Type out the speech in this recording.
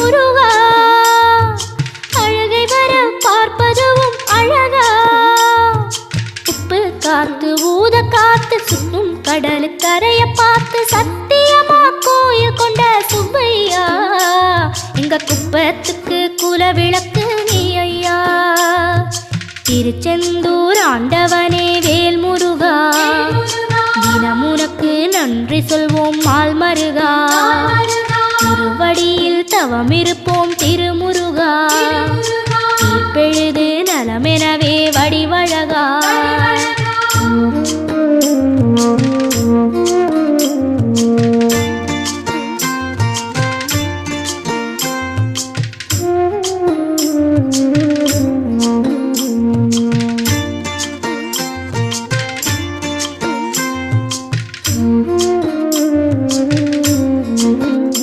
முருகா அழகை வர பார்ப்பதுவும் அழகா உப்பு காத்து ஊத காத்து சுற்றும் கடலு கரைய பார்த்து சத்தியமா கோயில் கொண்ட சுப்பையா எங்க குப்பத்துக்கு குலவிளக்கு நீ ஐயா திருச்செந்தூர் ஆண்டவனே வேல் முருகா தினமுனக்கு நன்றி சொல்வோம் மால் மருகா